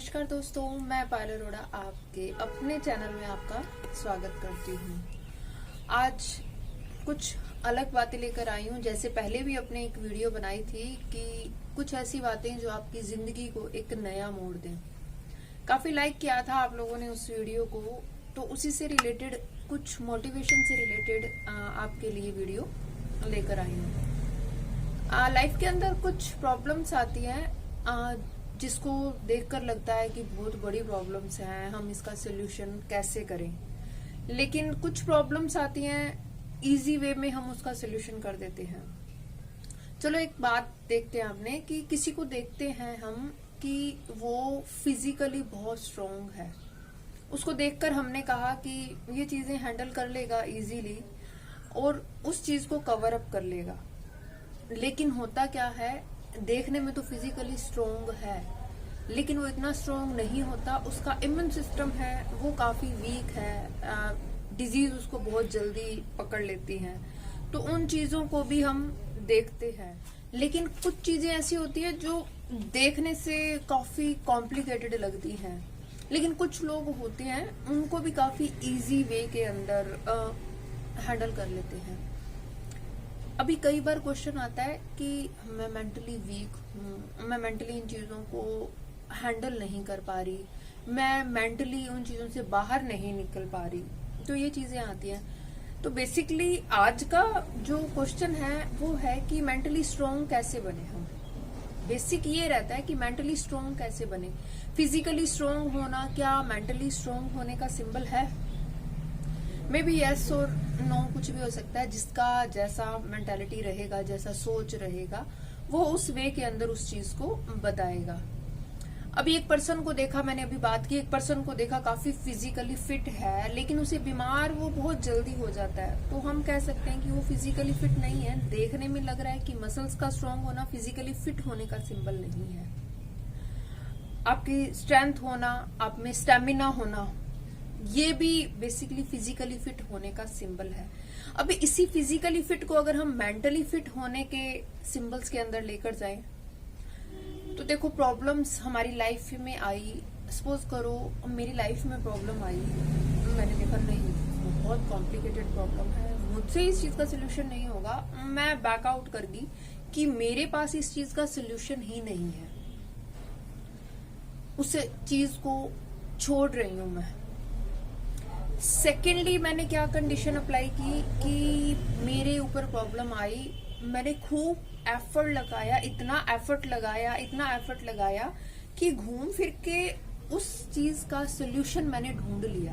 नमस्कार दोस्तों, मैं पायल अरोड़ा आपके अपने चैनल में आपका स्वागत करती हूँ। आज कुछ अलग बातें लेकर आई हूँ। जैसे पहले भी अपने एक वीडियो बनाई थी कि कुछ ऐसी बातें जो आपकी जिंदगी को एक नया मोड़ दें। काफी लाइक किया था आप लोगों ने उस वीडियो को, तो उसी से रिलेटेड कुछ मोटिवेशन से रिलेटेड आपके लिए वीडियो लेकर आई हूँ। लाइफ के अंदर कुछ प्रॉब्लम्स आती हैं जिसको देखकर लगता है कि बहुत बड़ी प्रॉब्लम्स हैं, हम इसका सोल्यूशन कैसे करें। लेकिन कुछ प्रॉब्लम्स आती हैं इजी वे में हम उसका सोल्यूशन कर देते हैं। चलो एक बात देखते हैं आपने कि किसी को देखते हैं हम कि वो फिजिकली बहुत स्ट्रांग है। उसको देखकर हमने कहा कि ये चीजें हैंडल कर लेगा इजीली और उस चीज को कवर अप कर लेगा। लेकिन होता क्या है, देखने में तो फिजिकली स्ट्रोंग है लेकिन वो इतना स्ट्रोंग नहीं होता। उसका इम्यून सिस्टम है वो काफी वीक है, डिजीज उसको बहुत जल्दी पकड़ लेती है। तो उन चीजों को भी हम देखते हैं। लेकिन कुछ चीजें ऐसी होती है जो देखने से काफी कॉम्प्लिकेटेड लगती हैं, लेकिन कुछ लोग होते हैं उनको भी काफी इजी वे के अंदर हैंडल कर लेते हैं। अभी कई बार क्वेश्चन आता है कि मैं मेंटली वीक हूँ, मैं मेंटली इन चीजों को हैंडल नहीं कर पा रही, मैं मेंटली उन चीजों से बाहर नहीं निकल पा रही। तो ये चीजें आती हैं। तो बेसिकली आज का जो क्वेश्चन है वो है कि मेंटली स्ट्रांग कैसे बने हम। बेसिक ये रहता है कि मेंटली स्ट्रांग कैसे बने। फिजिकली स्ट्रांग होना क्या मेंटली स्ट्रांग होने का सिंबल है? मे बी यस और नो, कुछ भी हो सकता है। जिसका जैसा मेंटालिटी रहेगा, जैसा सोच रहेगा, वो उस वे के अंदर उस चीज को बताएगा। अभी एक पर्सन को देखा, मैंने अभी बात की, एक पर्सन को देखा काफी फिजिकली फिट है लेकिन उसे बीमार वो बहुत जल्दी हो जाता है। तो हम कह सकते हैं कि वो फिजिकली फिट नहीं है। देखने में लग रहा है कि मसल्स का स्ट्रांग होना फिजिकली फिट होने का सिंबल नहीं है। आपकी स्ट्रेंथ होना, आप में स्टेमिना होना, ये भी बेसिकली फिजिकली फिट होने का सिंबल है। अभी इसी फिजिकली फिट को अगर हम मेंटली फिट होने के सिंबल्स के अंदर लेकर जाएं तो देखो, प्रॉब्लम्स हमारी लाइफ में आई। सपोज करो मेरी लाइफ में प्रॉब्लम आई, मैंने देखा नहीं बहुत कॉम्प्लिकेटेड प्रॉब्लम है, मुझसे इस चीज का सोल्यूशन नहीं होगा, मैं बैकआउट कर गई कि मेरे पास इस चीज का सोल्यूशन ही नहीं है, उस चीज को छोड़ रही हूं मैं। सेकेंडली मैंने क्या कंडीशन अप्लाई की कि मेरे ऊपर प्रॉब्लम आई, मैंने खूब एफर्ट लगाया, इतना एफर्ट लगाया कि घूम फिर के उस चीज का सोल्यूशन मैंने ढूंढ लिया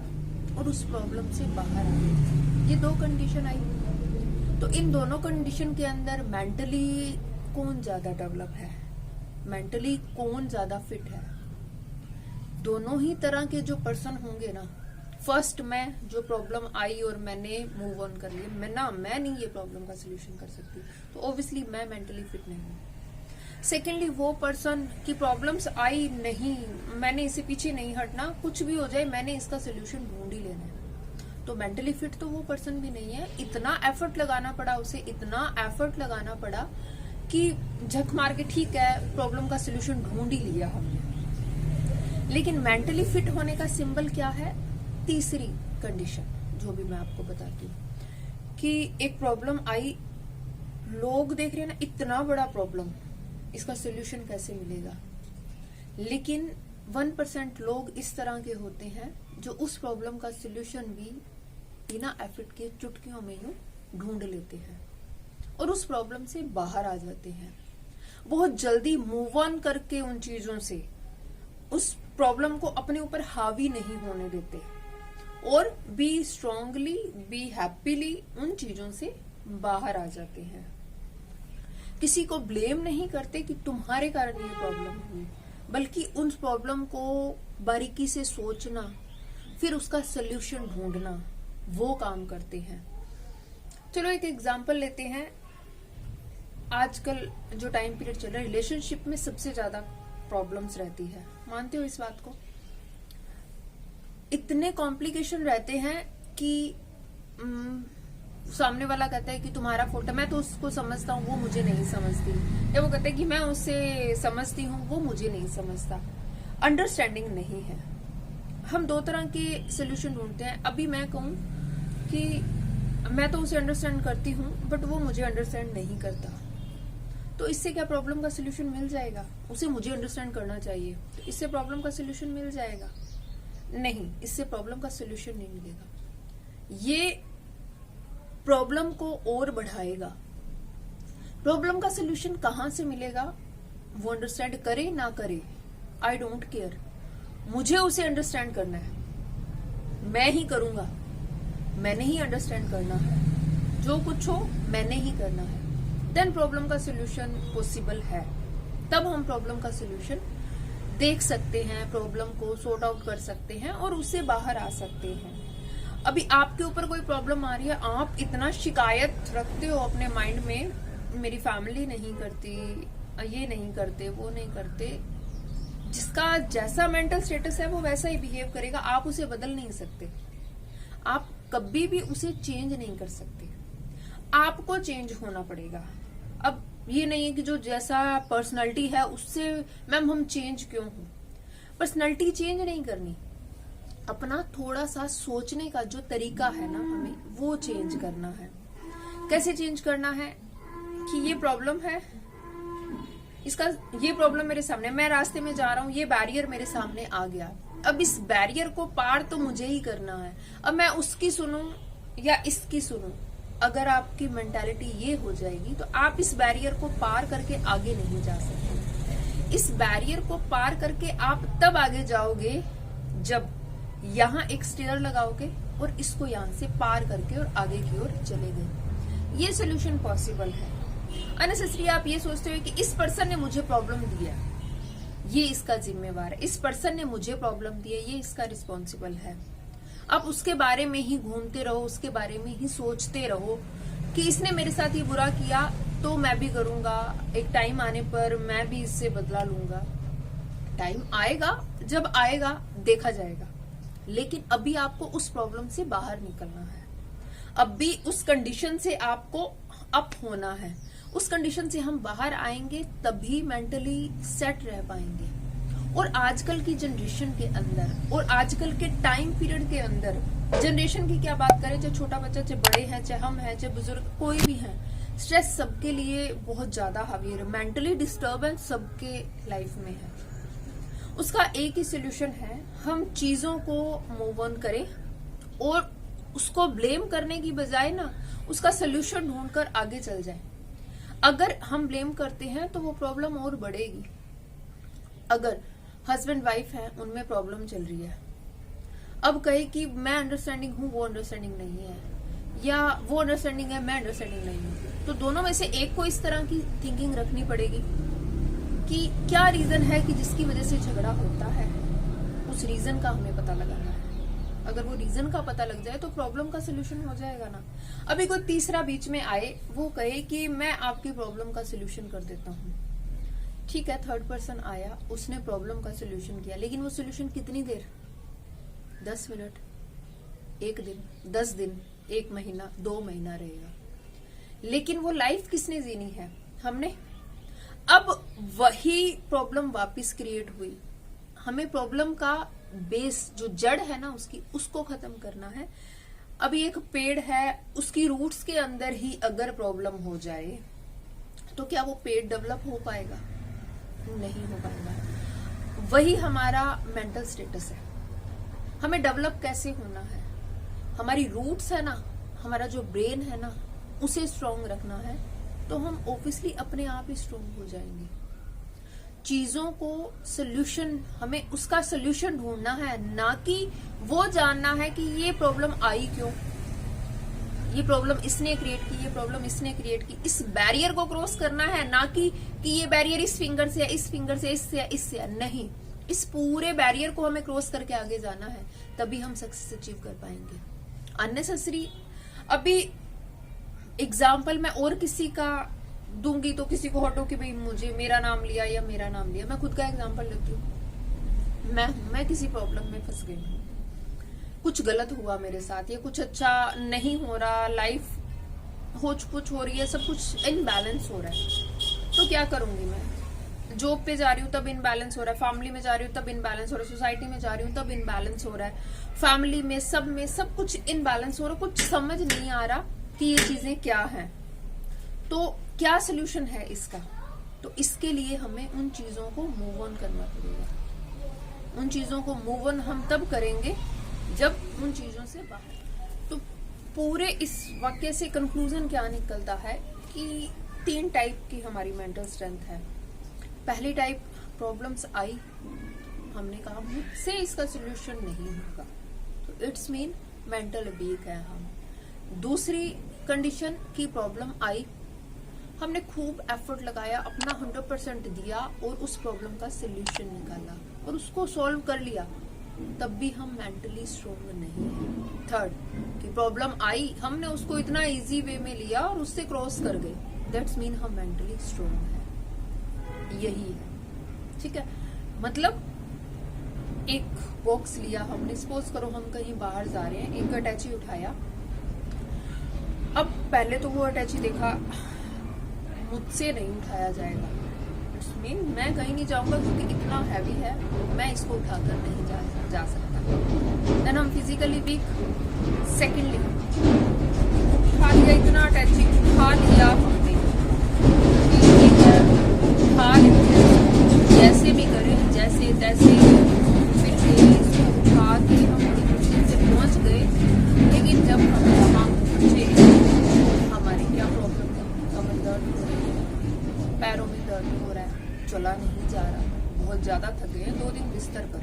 और उस प्रॉब्लम से बाहर आ गई। ये दो कंडीशन आई। तो इन दोनों कंडीशन के अंदर मेंटली कौन ज्यादा डेवलप है, मेंटली कौन ज्यादा फिट है? दोनों ही तरह के जो पर्सन होंगे ना, फर्स्ट मैं जो प्रॉब्लम आई और मैंने मूव ऑन कर लिया, मैं नहीं ये प्रॉब्लम का सोल्यूशन कर सकती, तो ऑब्वियसली मैं मेंटली फिट नहीं हूँ। सेकेंडली वो पर्सन की प्रॉब्लम्स आई नहीं, मैंने इसे पीछे नहीं हटना, कुछ भी हो जाए मैंने इसका सोल्यूशन ढूंढ ही लेना है, तो मेंटली फिट तो वो पर्सन भी नहीं है। इतना एफर्ट लगाना पड़ा उसे, इतना एफर्ट लगाना पड़ा कि झक मार के ठीक है प्रॉब्लम का सोल्यूशन ढूंढ ही लिया हमने। लेकिन मेंटली फिट होने का सिंबल क्या है? तीसरी कंडीशन जो भी मैं आपको बताती हूँ कि एक प्रॉब्लम आई, लोग देख रहे हैं ना इतना बड़ा प्रॉब्लम, इसका सोल्यूशन कैसे मिलेगा। लेकिन 1% लोग इस तरह के होते हैं जो उस प्रॉब्लम का सोल्यूशन भी बिना एफर्ट के चुटकियों में यूं ढूंढ लेते हैं और उस प्रॉब्लम से बाहर आ जाते हैं। बहुत जल्दी मूव ऑन करके उन चीजों से उस प्रॉब्लम को अपने ऊपर हावी नहीं होने देते और बी स्ट्रांगली, बी हैप्पीली उन चीजों से बाहर आ जाते हैं। किसी को ब्लेम नहीं करते कि तुम्हारे कारण ये प्रॉब्लम हुई, बल्कि उन प्रॉब्लम को बारीकी से सोचना, फिर उसका सोल्यूशन ढूंढना, वो काम करते हैं। चलो एक एग्जांपल लेते हैं। आजकल जो टाइम पीरियड चल रहा है, रिलेशनशिप में सबसे ज्यादा प्रॉब्लम्स रहती है, मानते हो इस बात को? इतने कॉम्प्लिकेशन रहते हैं कि सामने वाला कहता है कि तुम्हारा फोटो, मैं तो उसको समझता हूँ वो मुझे नहीं समझती, या वो कहता है कि मैं उससे समझती हूँ वो मुझे नहीं समझता। अंडरस्टैंडिंग नहीं है। हम दो तरह के सोल्यूशन ढूंढते हैं। अभी मैं कहूं कि मैं तो उसे अंडरस्टैंड करती हूँ बट वो मुझे अंडरस्टैंड नहीं करता, तो इससे क्या प्रॉब्लम का सोल्यूशन मिल जाएगा? उसे मुझे अंडरस्टैंड करना चाहिए, तो इससे प्रॉब्लम का सोल्यूशन मिल जाएगा? नहीं, इससे प्रॉब्लम का सोल्यूशन नहीं मिलेगा। ये प्रॉब्लम को और बढ़ाएगा। प्रॉब्लम का सोल्यूशन कहां से मिलेगा? वो अंडरस्टैंड करे ना करे, आई डोंट केयर, मुझे उसे अंडरस्टैंड करना है, मैं ही करूंगा। मैंने ही अंडरस्टैंड करना है, जो कुछ हो मैंने ही करना है। देन प्रॉब्लम का सोल्यूशन पॉसिबल है। तब हम प्रॉब्लम का सोल्यूशन देख सकते हैं, प्रॉब्लम को सॉर्ट आउट कर सकते हैं और उससे बाहर आ सकते हैं। अभी आपके ऊपर कोई प्रॉब्लम आ रही है, आप इतना शिकायत रखते हो अपने माइंड में, मेरी फैमिली नहीं करती, ये नहीं करते, वो नहीं करते। जिसका जैसा मेंटल स्टेटस है वो वैसा ही बिहेव करेगा। आप उसे बदल नहीं सकते, आप कभी भी उसे चेंज नहीं कर सकते, आपको चेंज होना पड़ेगा। अब ये नहीं है कि जो जैसा पर्सनालिटी है उससे मैम हम चेंज क्यों हो। पर्सनालिटी चेंज नहीं करनी, अपना थोड़ा सा सोचने का जो तरीका है ना, हमें वो चेंज करना है। कैसे चेंज करना है कि ये प्रॉब्लम है, ये प्रॉब्लम मेरे सामने, मैं रास्ते में जा रहा हूँ, ये बैरियर मेरे सामने आ गया। अब इस बैरियर को पार तो मुझे ही करना है। अब मैं उसकी सुनूं या इसकी सुनूं, अगर आपकी मेंटालिटी ये हो जाएगी तो आप इस बैरियर को पार करके आगे नहीं जा सकते। इस बैरियर को पार करके आप तब आगे जाओगे जब यहाँ एक स्टेयर लगाओगे और इसको यहाँ से पार करके और आगे की ओर चले गए। ये सोल्यूशन पॉसिबल है। अननेसेसरी आप ये सोचते हो कि इस पर्सन ने मुझे प्रॉब्लम दिया, ये इसका जिम्मेवार है, इस पर्सन ने मुझे प्रॉब्लम दी है, ये इसका रिस्पॉन्सिबल है। आप उसके बारे में ही घूमते रहो, उसके बारे में ही सोचते रहो कि इसने मेरे साथ ये बुरा किया तो मैं भी करूंगा, एक टाइम आने पर मैं भी इससे बदला लूंगा। टाइम आएगा, जब आएगा देखा जाएगा, लेकिन अभी आपको उस प्रॉब्लम से बाहर निकलना है। अभी उस कंडीशन से आपको अप होना है। उस कंडीशन से हम बाहर आएंगे तभी मेंटली सेट रह पाएंगे। और आजकल की जनरेशन के अंदर और आजकल के टाइम पीरियड के अंदर, जनरेशन की क्या बात करें, चाहे छोटा बच्चा, चाहे बड़े हैं, चाहे हम हैं, चाहे बुजुर्ग, कोई भी है, स्ट्रेस सबके लिए बहुत ज्यादा हावी है। मेंटली डिस्टर्बेंस सबके लाइफ में है। उसका एक ही सोल्यूशन है, हम चीजों को मूव ऑन करें और उसको ब्लेम करने की बजाय ना उसका सोल्यूशन ढूंढकर आगे चल जाए। अगर हम ब्लेम करते हैं तो वो प्रॉब्लम और बढ़ेगी। अगर हस्बैंड वाइफ है, उनमें प्रॉब्लम चल रही है, अब कहे कि मैं अंडरस्टैंडिंग हूं, वो अंडरस्टैंडिंग नहीं है, या वो अंडरस्टैंडिंग है, मैं अंडरस्टैंडिंग नहीं हूं, तो दोनों में से एक को इस तरह की थिंकिंग रखनी पड़ेगी कि क्या रीजन है कि जिसकी वजह से झगड़ा होता है। उस रीजन का हमें पता लगाना है। अगर वो रीजन का पता लग जाए तो प्रॉब्लम का सोल्यूशन हो जाएगा ना। अभी कोई तीसरा बीच में आए, वो कहे कि मैं आपकी प्रॉब्लम का सोल्यूशन कर देता हूँ, ठीक है, थर्ड पर्सन आया, उसने प्रॉब्लम का सोल्यूशन किया, लेकिन वो सोल्यूशन कितनी देर, 10 मिनट, 1 दिन, 10 दिन, 1 महीना, 2 महीना रहेगा, लेकिन वो लाइफ किसने जीनी है, हमने। अब वही प्रॉब्लम वापस क्रिएट हुई। हमें प्रॉब्लम का बेस, जो जड़ है ना उसकी, उसको खत्म करना है। अभी एक पेड़ है, उसकी रूट्स के अंदर ही अगर प्रॉब्लम हो जाए तो क्या वो पेड़ डेवलप हो पाएगा? नहीं हो पाएगा। वही हमारा मेंटल स्टेटस है। हमें डेवलप कैसे होना है? हमारी रूट्स है ना, हमारा जो ब्रेन है ना, उसे स्ट्रांग रखना है, तो हम ऑब्वियसली अपने आप ही स्ट्रांग हो जाएंगे। चीजों को सोल्यूशन, हमें उसका सोल्यूशन ढूंढना है, ना कि वो जानना है कि ये प्रॉब्लम आई क्यों, ये प्रॉब्लम इसने क्रिएट की, ये प्रॉब्लम इसने क्रिएट की। इस बैरियर को क्रॉस करना है, ना कि ये बैरियर इस फिंगर से, इस फिंगर से, इससे, इससे नहीं। इस पूरे बैरियर को हमें क्रॉस करके आगे जाना है, तभी हम सक्सेस अचीव कर पाएंगे। अननेसेसरी अभी एग्जाम्पल मैं और किसी का दूंगी तो किसी को हटो कि भाई मुझे मेरा नाम लिया या मेरा नाम लिया। मैं खुद का एग्जाम्पल लेती हूँ। मैं किसी प्रॉब्लम में फंस गई हूँ, कुछ गलत हुआ मेरे साथ, या कुछ अच्छा नहीं हो रहा, लाइफ कुछ हो रही है, सब कुछ इनबैलेंस हो रहा है, तो क्या करूंगी मैं? जॉब पे जा रही हूँ तब इनबैलेंस हो रहा है, फैमिली में जा रही हूँ तब इनबैलेंस हो रहा है, सोसाइटी में जा रही हूँ तब इनबैलेंस हो रहा है, फैमिली में सब कुछ इनबैलेंस हो रहा है, कुछ समझ नहीं आ रहा कि ये चीजें क्या हैं। तो क्या सोल्यूशन है इसका? तो इसके लिए हमें उन चीजों को मूव ऑन करना पड़ेगा। उन चीजों को मूव ऑन हम तब करेंगे जब उन चीजों से बाहर। तो पूरे इस वाक्य से कंक्लूजन क्या निकलता है कि 3 टाइप की हमारी मेंटल स्ट्रेंथ है। पहली टाइप, प्रॉब्लम्स आई, हमने कहा मुझसे इसका सोल्यूशन नहीं होगा, तो इट्स मीन मेंटल वीक है हम। दूसरी कंडीशन की प्रॉब्लम आई, हमने खूब एफर्ट लगाया, अपना 100% दिया और उस प्रॉब्लम का सोल्यूशन निकाला और उसको सॉल्व कर लिया, तब भी हम मेंटली स्ट्रोंग नहीं है। थर्ड, कि प्रॉब्लम आई, हमने उसको इतना इजी वे में लिया और उससे क्रॉस कर गए, दैट्स मीन हम मेंटली स्ट्रोंग है। यही है, ठीक है। मतलब एक बॉक्स लिया हमने, सपोज करो हम कहीं बाहर जा रहे हैं, एक अटैची उठाया। अब पहले तो वो अटैची देखा मुझसे नहीं उठाया जाएगा, इट्स मीन मैं कहीं नहीं जाऊंगा क्योंकि इतना हैवी है, मैं इसको उठाकर नहीं जा सकता। देन हम फिजिकली वीक। सेकेंडली, उठा लिया, इतना अटैची उठा लिया हमने, उठा लिया जैसे भी करें, जैसे तैसे फिर से इसको उठा के हम मुश्किल से पहुंच गए। लेकिन जब हम वहां पहुंचे, हमारी क्या प्रॉब्लम है? कमर दर्द हो रही है, पैरों में दर्द हो रहा है, चला नहीं जा रहा, बहुत ज्यादा थक गए, 2 दिन बिस्तर पर।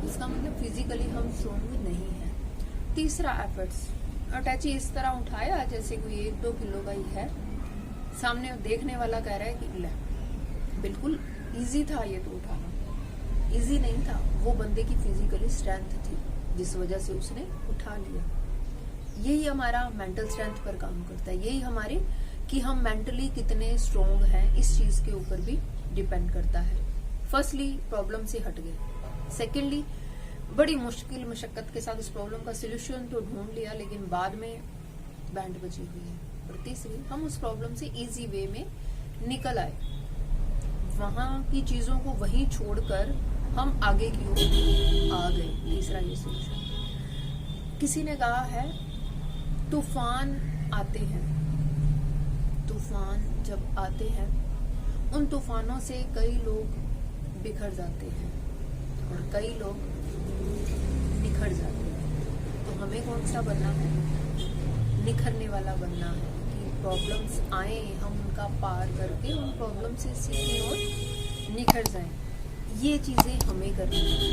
इसका मतलब फिजिकली हम स्ट्रोंग नहीं है। तीसरा एफर्ट्स, अटैची इस तरह उठाया जैसे कोई 1-2 किलो का ही है, सामने देखने वाला कह रहा है कि ले, बिल्कुल इजी था ये तो उठाना। इजी नहीं था, वो बंदे की फिजिकली स्ट्रेंथ थी जिस वजह से उसने उठा लिया। यही हमारा मेंटल स्ट्रेंथ पर काम करता है, यही हमारे कि हम मेंटली कितने स्ट्रोंग हैं इस चीज के ऊपर भी डिपेंड करता है। फर्स्टली, प्रॉब्लम से हट गए। सेकेंडली, बड़ी मुश्किल मशक्कत के साथ उस प्रॉब्लम का सोल्यूशन तो ढूंढ लिया, लेकिन बाद में बैंड बजी हुई है। और तीसरी, हम उस प्रॉब्लम से इजी वे में निकल आए, वहां की चीजों को वहीं छोड़कर हम आगे की ओर आ गए। तीसरा ये सोल्यूशन। किसी ने कहा है तूफान आते हैं, तूफान जब आते हैं उन तूफानों से कई लोग बिखर जाते हैं और कई लोग निखर जाते हैं। तो हमें कौन सा बनना है? निखरने वाला बनना है कि प्रॉब्लम्स आए, हम उनका पार करके उन प्रॉब्लम से सीधे और निखर जाएं। ये चीजें हमें करनी है।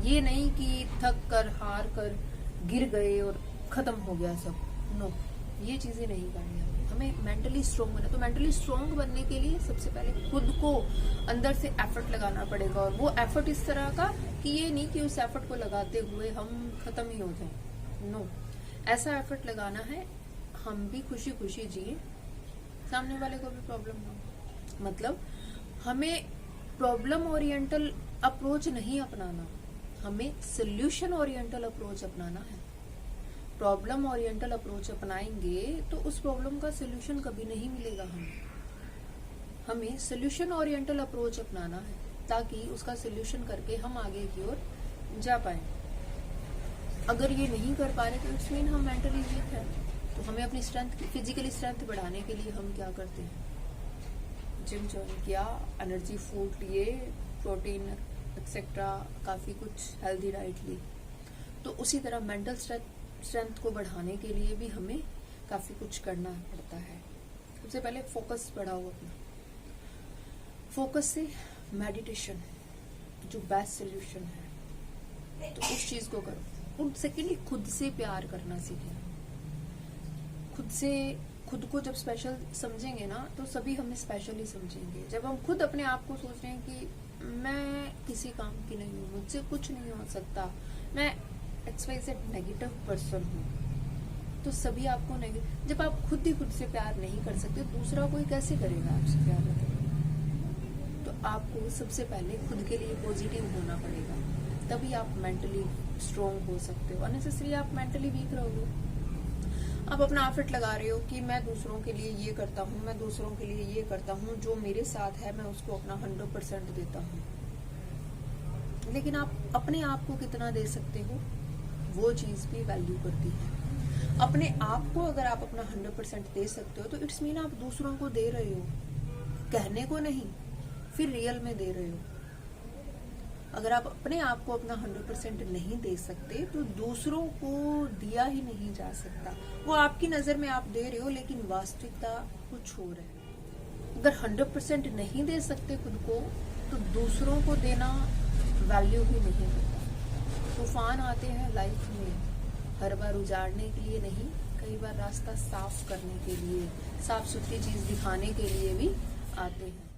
ये नहीं कि थक कर, हार कर, गिर गए और खत्म हो गया सब। नो, ये चीजें नहीं करनी हमें मेंटली स्ट्रोंग बनना। तो मेंटली स्ट्रोंग बनने के लिए सबसे पहले खुद को अंदर से एफर्ट लगाना पड़ेगा, और वो एफर्ट इस तरह का कि ये नहीं कि उस एफर्ट को लगाते हुए हम खत्म ही हो जाएं। नो, ऐसा एफर्ट लगाना है हम भी खुशी खुशी जिए, सामने वाले को भी प्रॉब्लम हो। मतलब हमें प्रॉब्लम ओरिएंटल अप्रोच नहीं अपनाना, हमें सोल्यूशन ओरिएंटल अप्रोच अपनाना है। प्रॉब्लम ओरिएंटल अप्रोच अपनाएंगे तो उस प्रॉब्लम का सोल्यूशन कभी नहीं मिलेगा। हमें सोल्यूशन ओरिएंटल अप्रोच अपनाना है ताकि उसका सोल्यूशन करके हम आगे की ओर जा पाए। अगर ये नहीं कर पा रहे तो इट्स मीन हम मेंटली वीक है। तो हमें अपनी स्ट्रेंथ, फिजिकली स्ट्रेंथ बढ़ाने के लिए हम क्या करते हैं? जिम ज्वाइन किया, एनर्जी फूड लिए, प्रोटीन एक्सेट्रा, काफी कुछ हेल्दी डाइट ली। तो उसी तरह मेंटल स्ट्रेंथ को बढ़ाने के लिए भी हमें काफी कुछ करना पड़ता है। सबसे पहले फोकस बढ़ाओ अपना। फोकस से मेडिटेशन जो बेस्ट सोल्यूशन है, तो उस चीज को करो। और सेकेंडली, खुद से प्यार करना सीखें। खुद को जब स्पेशल समझेंगे ना, तो सभी हमें स्पेशल ही समझेंगे। जब हम खुद अपने आप को सोच रहे हैं कि मैं किसी काम की नहीं हूँ, मुझसे कुछ नहीं हो सकता, मैं XYZ नेगेटिव पर्सन हूँ, तो सभी आपको नेगेटिव। जब आप खुद ही खुद से प्यार नहीं कर सकते, दूसरा कोई कैसे करेगा आपसे प्यार? तो आपको सबसे पहले खुद के लिए पॉजिटिव होना पड़ेगा, तभी आप मेंटली स्ट्रोंग हो सकते हो। अननेसेसरी आप मेंटली वीक रहोगे। आप अपना एफर्ट लगा रहे हो कि मैं दूसरों के लिए ये करता हूँ, मैं दूसरों के लिए ये करता हूँ, जो मेरे साथ है मैं उसको अपना 100% देता हूँ, लेकिन आप अपने आप को कितना दे सकते हो, वो चीज भी वैल्यू करती है। अपने आप को अगर आप अपना 100% दे सकते हो तो इट्स मीन आप दूसरों को दे रहे हो, कहने को नहीं, फिर रियल में दे रहे हो। अगर आप अपने आप को अपना 100% नहीं दे सकते तो दूसरों को दिया ही नहीं जा सकता। वो आपकी नजर में आप दे रहे हो, लेकिन वास्तविकता कुछ और है। अगर 100% नहीं दे सकते खुद को तो दूसरों को देना वैल्यू ही नहीं होता। तूफान आते हैं लाइफ में हर बार उजाड़ने के लिए नहीं, कई बार रास्ता साफ करने के लिए, साफ सुथरी चीज दिखाने के लिए भी आते हैं।